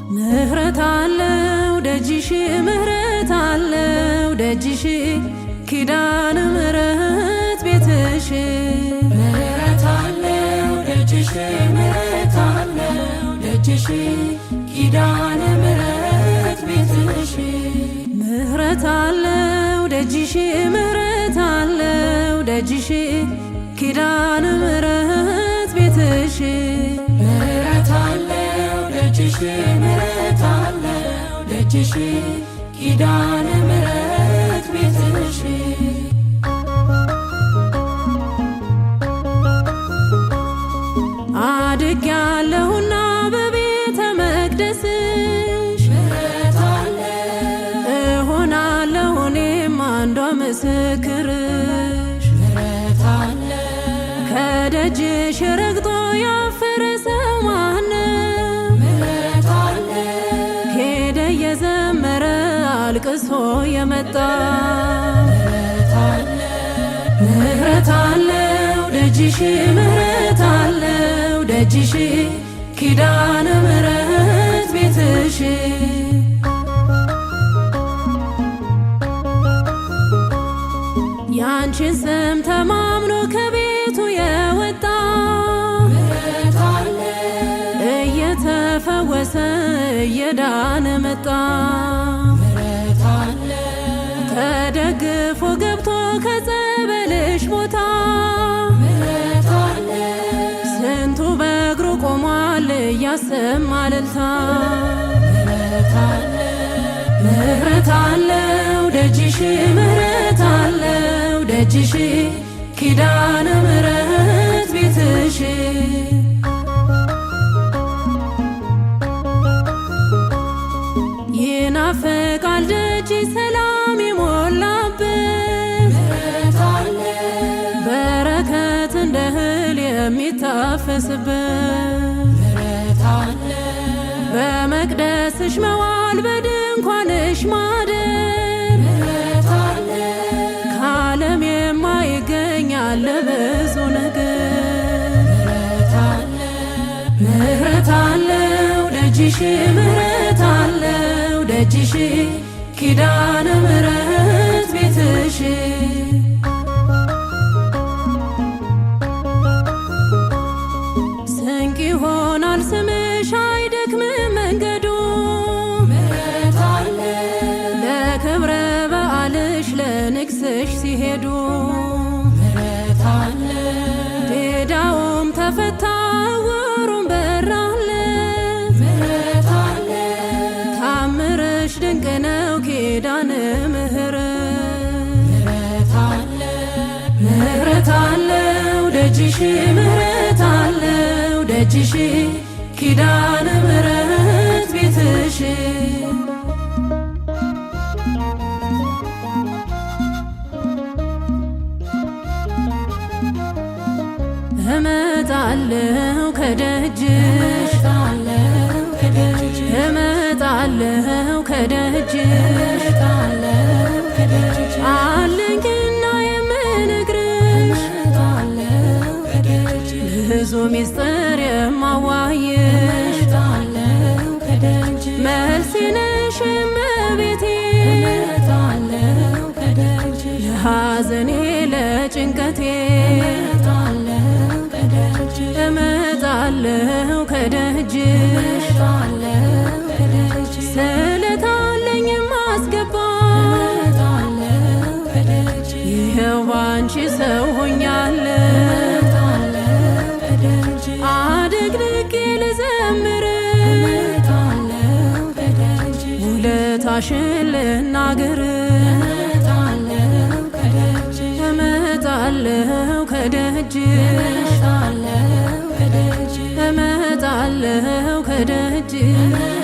ምህረት አለው ደጅሽ ምህረት አለው ደጅሽ ኪዳነ ምህረት ቤትሽ ምህረት አለው ደጅሽ ምህረት አለው ደጅሽ ኪዳነ ምህረት ቤትሽ ምህረት አለው ደጅሽ ምህረት አለው ደጅሽ ኪዳነ ምህረት ቤትሽ ምህረት አለው ደጅሽ ምህረት አለው ደጅሽ ኪዳነ ምህረት ቤትሽ አድጌያለሁና በቤተ መቅደስሽ ምህረት አለ እሆናለሁ እኔም አንዷ ምስክርሽ ምህረት አለ ከደጅሽ ረግጦ ያፈረ ሰው ማነው? ምህረት አለ ሄደ የዘመረ አልቅሶ የመጣ ምህረት አለ ምህረት አለው ደጅሽ ምህረት አለው ደጅሽ ኪዳነ ምህረት ቤትሽ ያንቺን ስም ተማምኖ ከቤቱ የወጣ ምህረት አለ እየተፈወሰ እየዳነ መጣ ምህረት አለ ተደግፎ ገብቶ ከጸበልሽ ቦታ ምህረት አለ ስንቱ በእግሩ ቆሟል እያሰማ እልልታ ምህረት አለ ምህረት አለው ደጅሽ ምህረት አለው ደጅሽ ኪዳነ ምህረት ቤትሽ ይናፍቃል ደጅ ሰላም የሞላበት ምህረት አለ በረከት እንደ እህል የሚታፈስበት ምህረት አለ በመቅደስሽ መዋል በድንኳንሽ ማደር ምህረት አለ ከዓለም የማይገኝ አለ ብዙ ነገር ምህረት አለ ምህረት አለው ደጅሽ ምህረት አለው ደጅሽ ኪዳነ ምህረት ቤትሽ ስንቅ ይሆናል ስምሽ አይደክምም መንገዱ ምህረት አለ ለክብረ በዓልሽ ለንግስሽ ሲሄዱ ምህረት አለ ዲዳውም ተፈታ ዕውሩም በራለት ምህረት አለ ታምርሽ ድንቅ ነው ኪዳነ ምህረት ምህረት አለ ምህረት አለው ደጅሽ ምህረት አለው ደጅሽ ኪዳነ ምህረት ቤትሽ እመጣለሁ ከደጅሽ እመጣለሁ ከደጅሽ እመጣለሁ ከደጅሽ እመጣለሁ ከደጅሽ አለኝና የምነግርሽ እመጣለሁ ከደጅሽ ብዙ ሚስጥር የማዋይሽ እመጣለሁ ከደጅሽ መልሴ ነሽ እመቤቴ እመጣለሁ ከደጅሽ ለሐዘኔ ለጭንቀቴ እመጣለሁ ከደጅሽ እመጣለሁ ከደጅሽ እመጣለሁ ከደጅሽ ስለታለኝ ማስገባ እመጣለሁ ከደጅሽ ይኸው ባንቺ ሰው ሆኛለሁ እመጣለሁ ከደጅሽ አድግድጌ ልዘምር እመጣለሁ ከደጅሽ ውለታሽን ልናገር እመጣለሁ ከደጅሽ እመጣለሁ ከደጅሽ እመጣለሁ ከደጅሽ እመጣለሁ ከደጅሽ